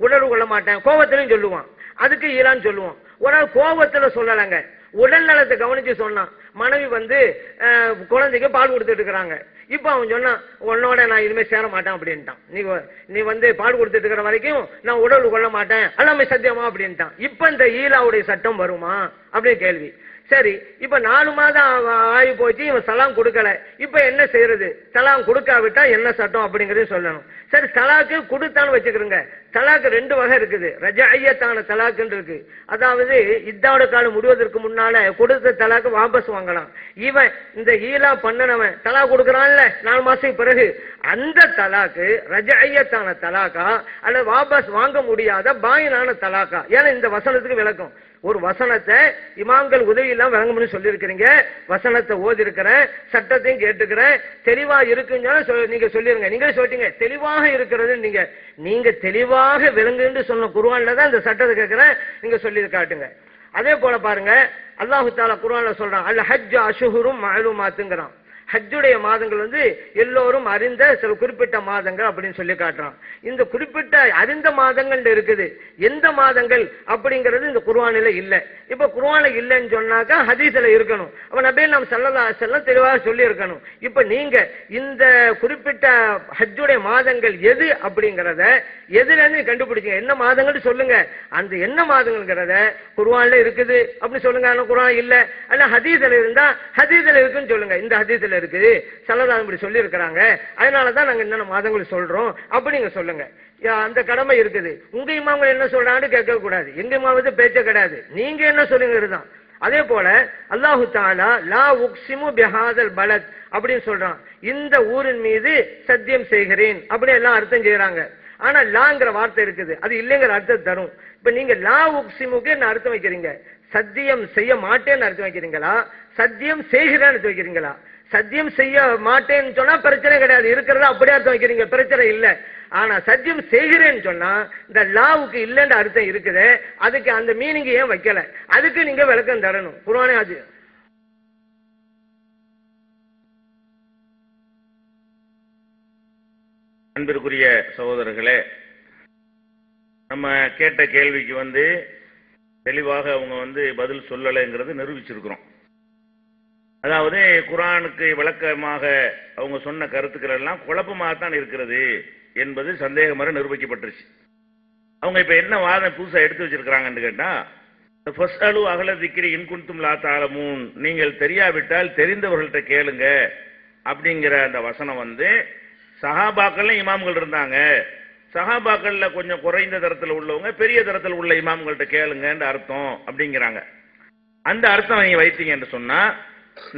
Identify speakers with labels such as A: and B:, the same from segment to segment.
A: உணர்வு கொள்ள மாட்டேன், கோபத்திலையும் சொல்லுவான், அதுக்கு ஈரான்னு சொல்லுவோம். ஒரு நாள் கோபத்துல சொல்லலைங்க, உடல் நலத்தை கவனிச்சு சொன்னான். மனைவி குழந்தைக்கு பால் கொடுத்துட்டு இருக்கிறாங்க. இப்ப அவன் சொன்னான், உன்னோட நான் இனிமே சேர மாட்டேன் அப்படின்ட்டான். நீ பால் கொடுத்துட்டு இருக்கிற வரைக்கும் நான் உடல் கொள்ள மாட்டேன், எல்லாமே சத்தியமா அப்படின்ட்டான். இப்ப இந்த ஈலாவுடைய சட்டம் வருமா அப்படின்னு கேள்வி. சரி, இப்ப 4 மாதம் ஆகி போச்சு, இவன் சலாம் கொடுக்கல. இப்ப என்ன செய்யறது? சலாம் கொடுக்காவிட்டா என்ன சட்டம் அப்படிங்கறத சொல்லணும். சரி, தலாக்கு கொடுத்தான்னு வச்சுக்கிறோங்க. தலாக்கு 2 வகை இருக்குது. ரஜஅய்யத்தான தலாக்குன்னு இருக்கு. அதாவது இத்தாவோட காலம் முடிவதற்கு முன்னால கொடுத்த தலாக்கு வாபஸ் வாங்கலாம். இவன் இந்த ஈலா பண்ணனவன் தலா கொடுக்கறான்ல 4 மாசத்துக்கு பிறகு, அந்த தலாக்கு ரஜஅய்யத்தான தலாக்கா அல்ல வாபஸ் வாங்க முடியாத பாயினான தலாக்கா? ஏன்னா இந்த வசனத்துக்கு விளக்கம். ஒரு வசனத்தை இமாம்கள் உதவி இல்லாம விளங்கணும்னு சொல்லி இருக்கிறீங்க. வசனத்தை ஓதி இருக்கிறேன், சட்டத்தையும் கேட்டுக்கிறேன், தெளிவா இருக்குன்னு நீங்க சொல்லிருங்க. நீங்க சொல்லிட்டீங்க தெளிவாக இருக்கிறது. நீங்க தெளிவாக விளங்குன்னு சொன்ன குர்ஆன்ல தான் இந்த சட்டத்தை கேட்கிறேன், நீங்க சொல்லி காட்டுங்க. அதே போல பாருங்க, அல்லாஹு தஆலா குர்ஆன்ல சொல்றான், அல் ஹஜ்ஜு அஷ்ஹுரும் மஅலூமாத்துங்கறான். ஹஜ்ஜுடைய மாதங்கள் எல்லோரும் அறிந்த சில குறிப்பிட்ட மாதங்கள் அப்படின்னு சொல்லி காட்டுறான். இந்த குறிப்பிட்ட அறிந்த மாதங்கள் இருக்குது. எந்த மாதங்கள் அப்படிங்கிறது இந்த குர்ஆனில இல்ல. இப்ப குர்ஆன்ல இல்லைன்னு சொன்னாக்கா ஹதீஸ்ல இருக்கணும். அப்ப நபி நாம் ஸல்லல்லாஹு அலைஹி வஸல்லம் தெளிவாக சொல்லி இருக்கணும். இப்ப நீங்க இந்த குறிப்பிட்ட ஹஜ்ஜுடைய மாதங்கள் எது அப்படிங்கறத எதுல இருந்து கண்டுபிடிச்சீங்க? என்ன மாதங்கள் சொல்லுங்க. அந்த என்ன மாதங்கள்ங்கிறத குர்ஆன்ல இருக்குது அப்படின்னு சொல்லுங்க. ஆனா குர்ஆன் இல்ல, அல்ல ஹதீஸ்ல இருந்தா ஹதீஸ்ல இருக்குன்னு சொல்லுங்க. இந்த ஹதீஸ்ல இருக்குது, ஸல்லல்லாஹு இப்படி சொல்லி இருக்கிறாங்க, அதனாலதான் நாங்க என்னென்ன மாதங்கள் சொல்றோம் அப்படிங்க சொல்லுங்க. அந்த கடமை இருக்குது. உங்க இமாம்கள் என்ன சொல்றான்னு கேட்க கூடாது. எங்க இமாமத்து பேச்ச கிடையாது, நீங்க என்ன சொல்லுங்கிறதுதான். அதே போல அல்லாஹு தஆலா லா உக்ஸிமு பிஹாதல் பலத் அப்படின்னு சொல்றான். இந்த ஊரின் மீது சத்தியம் செய்கிறேன் அப்படி எல்லாம் அர்த்தம் செய்யறாங்க. ஆனா லாங்கிற வார்த்தை இருக்குது, அது இல்லைங்கிற அர்த்தம் தரும். இப்ப நீங்க லா உக்ஸிமுக்கு என்ன அர்த்தம் வைக்கிறீங்க? சத்தியம் செய்ய மாட்டேன்னு அர்த்தம் வைக்கிறீங்களா, சத்தியம் செய்கிறேன்னு அர்த்தம் வைக்கிறீங்களா? சத்தியம் செய்ய மாட்டேன்னு சொன்னா பிரச்சனை கிடையாது, இருக்கிறதா அப்படியே அர்த்தம் வைக்கிறீங்க, பிரச்சனை இல்ல. ஆனா சத்தியம் செய்கிறேன்னு சொன்னா இந்த லாவுக்கு இல்லைன்ற அர்த்தம் இருக்குது, அதுக்கு அந்த மீனிங் ஏன் வைக்கல? அதுக்கு நீங்க விளக்கம் தரணும். குர்ஆனே அது.
B: அன்பிற்குரிய சகோதரர்களே, நம்ம கேட்ட கேள்விக்கு தெளிவாக அவங்க பதில் சொல்லலைங்கிறது நிரூபிச்சிருக்கிறோம். அதாவது குர்ஆனுக்கு விளக்கமாக அவங்க சொன்ன கருத்துக்கள் எல்லாம் குழப்பமாகத்தான் இருக்கிறது என்பது சந்தேகமற நிரூபிக்கப்பட்டுருச்சு. அவங்க இப்ப என்ன வாதம் புதுசா எடுத்து வச்சிருக்கிறாங்கன்னு கேட்டா, ஃபஸ்அலு அஹ்ல ஸிக்ரி இன் குன்தும் லா தஅலமூன், நீங்கள் தெரியாவிட்டால் தெரிந்தவர்கள்ட்ட கேளுங்க அப்படிங்கிற அந்த வசனம் சஹாபாக்கள்ல இமாம்கள் இருந்தாங்க, சஹாபாக்கள்ல கொஞ்சம் குறைந்த தரத்தில் உள்ளவங்க பெரிய தரத்தில் உள்ள இமாம்கள்ட்ட கேளுங்கன்னு அர்த்தம் அப்படிங்கிறாங்க. அந்த அர்த்தம் நீங்க வைத்தீங்க என்று சொன்னா,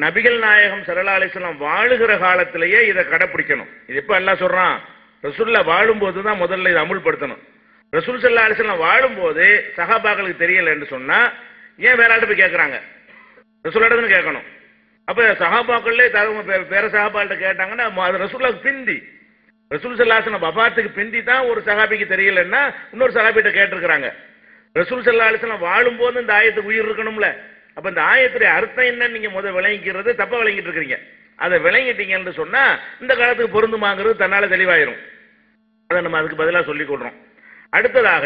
B: நபிகள் நாயகம் ஸல்லல்லாஹு அலைஹி வஸல்லம் வாழுகிற காலத்திலேயே இதை கடைபிடிக்கணும். இது எப்ப எல்லாம் சொல்றான்? ரசூலுல்லாஹ் வாழும்போது தான் முதல்ல இதை அமுல்படுத்தணும். ரசூல் ஸல்லல்லாஹு அலைஹி வஸல்லம் வாழும்போது சஹாபாக்களுக்கு தெரியல என்று சொன்னா ஏன் வேற ஆட்டு போய் கேட்கறாங்க? ரசூலுல்லாஹ் கேட்கணும். அப்ப சஹாபாக்கள்லே வேற சஹாபாக்கிட்ட கேட்டாங்கன்னா அது ரசூலுல்லாஹ்க்கு பிந்தி, ரசூல் ஸல்லல்லாஹு அலைஹி வஸல்லம் வஃபாத்துக்கு பிந்தி தான் ஒரு சஹாபிக்கு தெரியலன்னா இன்னொரு சஹாபிட்ட கேட்டிருக்கிறாங்க. ரசூல் ஸல்லல்லாஹு அலைஹி வஸல்லம் வாழும்போது இந்த ஆயத்துக்கு உயிர் இருக்கணும்ல. அப்ப இந்த ஆயத்துடைய அர்த்தம் என்னன்னு நீங்க விளங்கிக்கிறது தப்பா விளங்கிட்டு இருக்கிறீங்க. அதை விளங்கிட்டீங்கன்னு சொன்னா இந்த காலத்துக்கு பொருந்துமாங்கிறது தன்னால தெளிவாயிரும். அதை நம்ம அதுக்கு பதிலாக சொல்லிக் கொள்றோம். அடுத்ததாக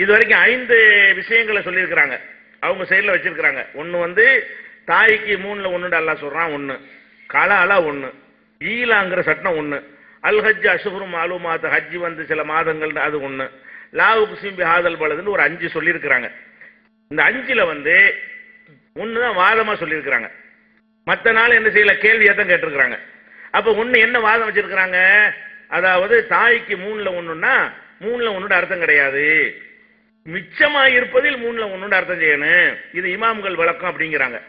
B: இதுவரைக்கும் 5 விஷயங்களை சொல்லியிருக்கிறாங்க, அவங்க சைடில் வச்சிருக்கிறாங்க. ஒன்னு தாய்க்கு 3ல் 1 அல்லாஹ் சொல்றான், 1 கலாலா, 1 ஈலாங்கிற சட்டம், 1 அல் ஹஜ் அஷ்ஹுரும் மஅலூமாத், ஹஜ் சில மாதங்கள், அது 1 லா உக்ஸிம் பிஹாதல் பலதுன்னு ஒரு 5 சொல்லியிருக்கிறாங்க. இந்த 5ல 1 தான் வாதமா சொல்லியிருக்கிறாங்க. மற்ற நாள் என்ன செய்யல, கேள்வியா தான் கேட்டிருக்கிறாங்க. அப்ப 1 என்ன வாதம் வச்சிருக்கிறாங்க? அதாவது தாய்க்கு 3ல் 1ன்னா 3ல் 1 அர்த்தம் கிடையாது, மிச்சமா இருப்பதில் 3ல் 1 அர்த்தம் செய்யணும். இது இமாம்கள் விளக்கம் அப்படிங்கிறாங்க.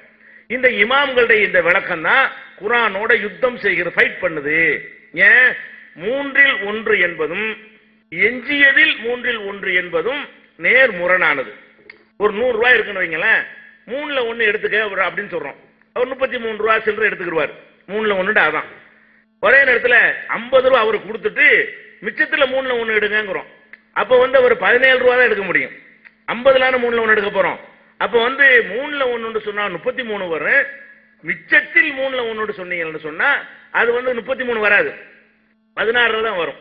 B: இந்த இமாம்களுடைய இந்த விளக்கம் தான் குர்ஆனோட யுத்தம் செய்கிற, ஃபைட் பண்ணுது. ஏன் 3ல் 1 என்பதும் எஞ்சியதில் 3ல் 1 என்பதும் நேர் முரணானது. ஒரு 100 ரூபாய் இருக்குன்னு வைங்களேன், 3ல் 1 எடுத்துக்க அப்படின்னு சொல்றோம். அவர் 33 ரூபாய் சில்லறை எடுத்துக்கிடுவார். 3ல் 1 அதான். ஒரே நேரத்தில் 50 ரூபாய் அவருக்கு கொடுத்துட்டு மிச்சத்தில் 3ல் 1 எடுங்கிறோம். அப்போ அவர் 17 ரூபா தான் எடுக்க முடியும். 50லான 3ல் 1 எடுக்க போறோம். அப்போ 3ல் 1 சொன்னா 33 வரும். மிச்சத்தில் 3ல் 1 சொன்னீங்கன்னு சொன்னா அது 33 வராது, 16 தான் வரும்.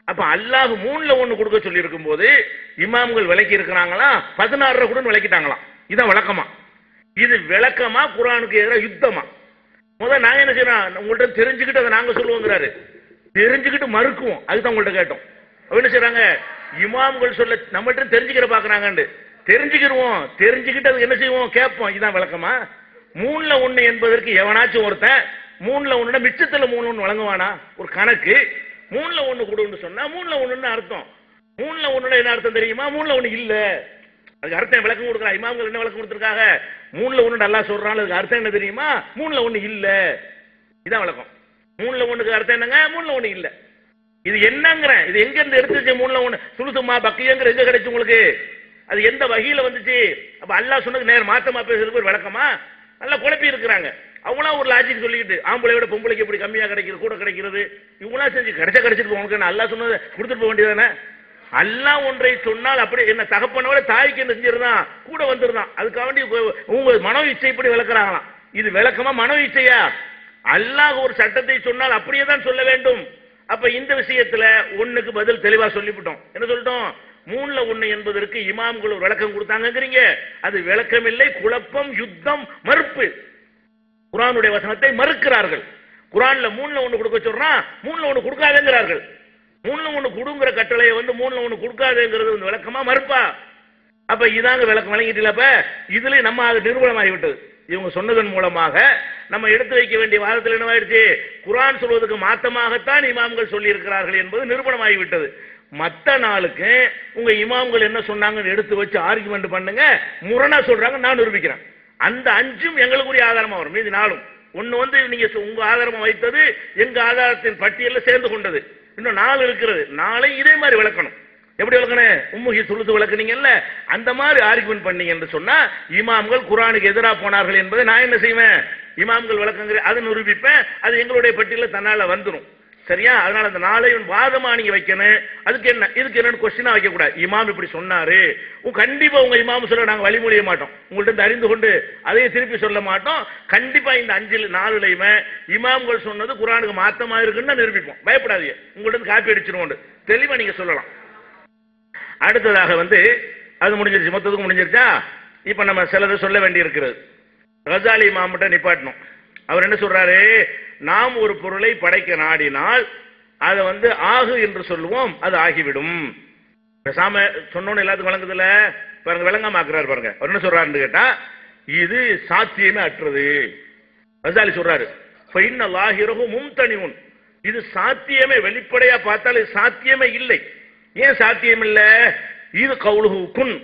B: அப்ப அல்லாஹ் 3ல 1 கொடுக்க சொல்லி இருக்கும் போது இமாம்கள் விளக்கி இருக்கிறாங்களா 16 கூட விளக்கிட்டாங்களாம். இதான் விளக்கமா? இது விளக்கமா குர்ஆனுக்கு எதிராக யுத்தமா? முதல்ல நாங்க என்ன செய்யறோம், உங்கள்ட்ட தெரிஞ்சுக்கிட்டு அதை நாங்க சொல்லுவோங்கிறாரு. தெரிஞ்சுக்கிட்டு மறுக்குவோம், அதுதான் உங்கள்ட்ட கேட்டோம். என்ன செய்யறாங்க, இமாம்கள் சொல்ல நம்மகிட்ட தெரிஞ்சுக்கிற பாக்குறாங்க. தெரிஞ்சுக்கிடுவோம், தெரிஞ்சுக்கிட்டு அது என்ன செய்வோம், கேட்போம். இதான் விளக்கமா? 3ல 1 என்பதற்கு எவனாச்சும் ஒருத்தன் 3ல 1 மிச்சத்துல 3 1 வழங்குவானா? ஒரு கணக்கு 3ல 1 கொடுன்னு சொன்னா 3ல 1 அர்த்தம். 3ல 1 என்ன அர்த்தம் தெரியுமா? 3ல 1 இல்ல. அதுக்கு அர்த்தம் விளக்கம் கொடுக்குறாங்க. இமாம்கள் என்ன விளக்கம் கொடுத்திருக்காங்க? 3ல 1 அல்லாஹ் சொல்றான், அதுக்கு அர்த்தம் என்ன தெரியுமா? 3ல 1 இல்ல. இதான் விளக்கம். 3ல 1க்கு அர்த்தம் என்னங்க? 3ல 1 இல்ல. இது என்னங்கறேன், இது எங்க இருந்து எடுத்துச்சு? 3ல 1 சுலுசுமா பக்கியங்கற எங்க கிடைச்சு உங்களுக்கு? அது எந்த வகையில வந்துச்சு? அப்ப அல்லாஹ் சொன்னது நேர் மாத்தமா பேசுறதுக்கு ஒரு விளக்கமா? நல்லா குழப்பி இருக்கிறாங்க. அவங்களா ஒரு லாஜிக் சொல்லிக்கிட்டு ஆம்பளை விட பொம்பளைக்கு எப்படி கம்மியா கிடைக்கிறது, கூட கிடைக்கிறது, இவங்களா செஞ்சு கிடைச்சிட்டு போவாங்க. அல்லாஹ் சொன்னது கொடுத்துட்டு போக வேண்டியதானே? அல்லாஹ் ஒன்றை சொன்னால் அப்படி என்ன தகப்பனோட தாய்க்கு என்ன செஞ்சிருந்தான், கூட வந்துருந்தான். அதுக்காக வேண்டி உங்க மனோ இச்சைப்படி விளக்குறாங்களாம். இது விளக்கமா மனோ இச்சையா? அல்லாஹ் ஒரு சட்டத்தை சொன்னால் அப்படியே தான் சொல்ல வேண்டும். அப்ப இந்த விஷயத்துல 1க்கு பதில் தெளிவா சொல்லிவிட்டோம். என்ன சொல்லிட்டோம்? 3ல 1 என்பதற்கு இமாம்கள் ஒரு விளக்கம் கொடுத்தாங்கிறீங்க. அது விளக்கம் இல்லை, குழப்பம், யுத்தம், மறுப்பு. குர்ஆனுடைய வசனத்தை மறுக்கிறார்கள். குர்ஆன்ல 3ல 1 கொடுக்க சொல்றான், 3ல 1 கொடுக்காதேங்கிறார்கள். 3ல 1 கொடுங்கிற கட்டளையை 3ல 1 கொடுக்காதேங்கிறது விளக்கமா மறுப்பா? அப்ப இதாங்க விளக்கம். வழங்கிட்டீங்களா? அப்ப இதுல நம்ம அது நிரூபணமாகிவிட்டது. இவங்க சொன்னதன் மூலமாக நம்ம எடுத்து வைக்க வேண்டிய வாதத்தில் என்னவாயிடுச்சு? குர்ஆன் சொல்வதற்கு மாத்தமாகத்தான் இமாம்கள் சொல்லி இருக்கிறார்கள் என்பது நிரூபணமாகிவிட்டது. மற்ற நாளுக்கு உங்க இமாம்கள் என்ன சொன்னாங்கன்னு எடுத்து வச்சு ஆர்குமெண்ட் பண்ணுங்க, முரணா சொல்றாங்க, நான் நிரூபிக்கிறேன். அந்த 5ம் எங்களுக்குரிய ஆதாரமா வரும். மீதி 4ம் 1 நீங்க உங்க ஆதாரமா வைத்தது எங்க ஆதாரத்தின் பட்டியலில் சேர்ந்து கொண்டது. இன்னும் 4 இருக்கிறது. 4ஐ இதே மாதிரி விளக்கணும். எப்படி விளக்கணும்? உம்முஹி சுலுசு விளக்குனீங்கல்ல, அந்த மாதிரி ஆர்குமெண்ட் பண்ணீங்க என்று சொன்னா இமாம்கள் குர்ஆனுக்கு எதிராக போனார்கள் என்பதை நான் என்ன செய்வேன்? இமாம்கள் விளக்கங்கிற அதை நிரூபிப்பேன். அது எங்களுடைய பட்டியலில் தன்னால வந்துடும். சரியா? அதனால அந்த 4ஐயும் வாதமா நீங்க வைக்கணும். அதுக்கு என்ன, இதுக்கு என்னன்னு கொஸ்டினா வைக்க கூடாது. இமாம் இப்படி சொன்னாரு, கண்டிப்பா உங்க இமாம் சொல்ல நாங்க வழிமொழிய மாட்டோம். உங்கள்ட்ட அறிந்து கொண்டு அதையும் திருப்பி சொல்ல மாட்டோம். கண்டிப்பா இந்த 4லையுமே இமாம்கள் சொன்னது குர்ஆனுக்கு மாத்தமா இருக்குன்னு நிரூபிப்போம். பயப்படாதீங்க, உங்கள்ட்ட காப்பி அடிச்சிருவோம், தெளிவா நீங்க சொல்லலாம். அடுத்ததாக அது முடிஞ்சிருச்சு, மொத்தத்துக்கு முடிஞ்சிருச்சா? இப்ப நம்ம சிலது சொல்ல வேண்டி இருக்கிறது. கசாலி இமாம்கிட்ட நிப்பாட்டணும். அவர் என்ன சொல்றாரு? நாம் ஒரு பொருளை படைக்க நாடினால் அதை ஆகு என்று சொல்லுவோம், அது ஆகிவிடும். பேசாம சொன்னோன்னு எல்லாத்துக்கும் விளங்குதுல, பாருங்க விளங்காம ஆக்குறாரு பாருங்க. அவர் என்ன சொல்றாருன்னு கேட்டா, இது சாத்தியமே அற்றது. கசாலி சொல்றாரு, இது சாத்தியமே, வெளிப்படையா பார்த்தால் இது சாத்தியமே இல்லை. ஏன் சாத்தியம் இல்ல? இது கவுலுஹு குன்,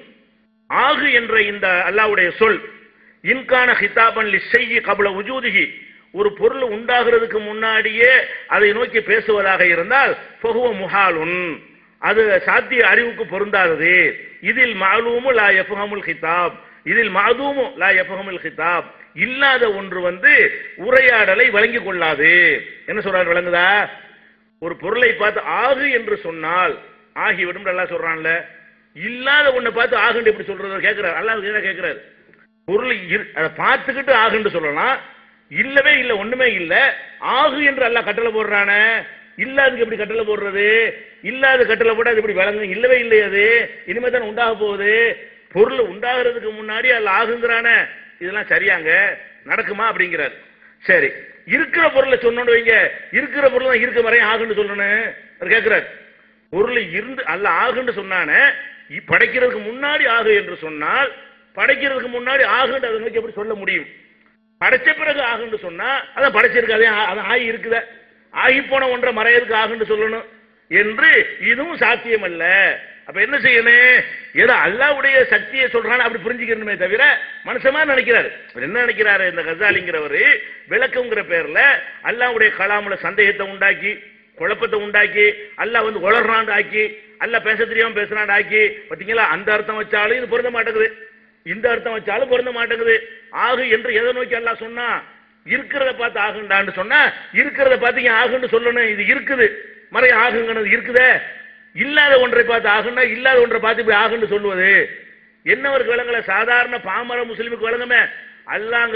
B: ஆகு என்ற இந்த அல்லாஹ்வுடைய சொல், இன்கான ஹிதாபன் லிஷைஇ கப்ல வஜூதிஹி, ஒரு பொருள் உண்டாகிறதுக்கு முன்னாடியே அதை நோக்கி பேசுவதாக இருந்தால் ஃபஹுவ முஹாலுன், அது சாத்திய அறிவுக்கு பொருந்தாதது. இதில் மஅலூமு லா யஃபஹமுல் ஹிதாப், இதில் மஅதூமு லா யஃபஹமுல் ஹிதாப், இல்லாத ஒன்று உரையாடலை வழங்கிக் கொள்ளாது. என்ன சொல்றாரு விளங்குதா? ஒரு பொருளை பார்த்து ஆகு என்று சொன்னால் ஆகிவிடும் அல்லாஹ் சொல்றான்ல, இல்லாத ஒன்றை பார்த்து ஆகுன்னு எப்படி சொல்றது கேட்கிறார். அல்லாஹ் என்ன கேட்கிறாரு? பொருள் அதை பார்த்துக்கிட்டு ஆகுன்னு சொல்லலாம், இல்லவே இல்லை, ஒண்ணுமே இல்ல, ஆகு என்று அல்லாஹ் கட்டளை போடுறானே, இல்லாதுக்கு எப்படி கட்டளை போடுறது? இல்லாத கட்டளை போட அது எப்படி விளங்கு? இல்லவே இல்லை, அது இனிமே தான் உண்டாக போகுது. பொருள் உண்டாகிறதுக்கு முன்னாடி அல்ல ஆகுங்கிறானே, இதெல்லாம் சரியாங்க, நடக்குமா அப்படிங்கிறார். சரி, இருக்கிற பொருளை சொன்னோன்னு வைங்க, இருக்கிற பொருள் தான் இருக்க வரையும் ஆகுன்னு சொல்லணும் கேட்கிறார். பொருள் இருந்து அல்ல ஆகுன்னு சொன்னானே, படைக்கிறதுக்கு முன்னாடி ஆகு என்று சொன்னால் படைக்கிறதுக்கு முன்னாடி ஆகுன்னு அதை நோக்கி எப்படி சொல்ல முடியும்? படைச்ச பிறகு ஆகுன்னு சொன்னா அதான் படைச்சிருக்கு, அதான் ஆகி இருக்குத, ஆகி போன ஒன்றை மறையதுக்கு ஆகுன்னு சொல்லணும் என்று இதுவும் சாத்தியம் அல்ல. அப்ப என்ன செய்யணும்? ஏதோ அல்லாஹ்வுடைய சக்தியை சொல்றான்னு அப்படி புரிஞ்சுக்கணுமே தவிர மனுஷமா நினைக்கிறாரு. என்ன நினைக்கிறாரு இந்த கசாலிங்கிறவரு? விளக்கம்ங்கிற பேர்ல அல்லாஹ்வுடைய கலாமுல சந்தேகத்தை உண்டாக்கி, குழப்பத்தை உண்டாக்கி, அல்லாஹ் உளறாண்டு ஆக்கி, அல்லாஹ் பேச தெரியாம பேசுறாண்டு ஆக்கி, பாத்தீங்களா? அந்த அர்த்தம் வச்சாலும் இது பொருந்த மாட்டேங்குது, இந்த அர்த்தம் வச்சாலும் பொருந்த மாட்டேங்குது. ஆகு என்று எதை நோக்கி அல்லாஹ் சொன்னா? இருக்கிறத பார்த்து ஆகுண்டான்னு சொன்னா இருக்கிறத பார்த்து ஆகுன்னு சொல்லணும். இது இருக்குது, மறைய ஆகுங்கிறது இருக்குதே. இல்லாத ஒன்றை பார்த்து ஆகுன்னா இல்லாத ஒன்றை பார்த்து இப்படி ஆகுன்னு சொல்லுவது என்னவருக்கு விளங்கல? சாதாரண பாமர முஸ்லிமுக்கு விளங்குமே. அல்லாஹ்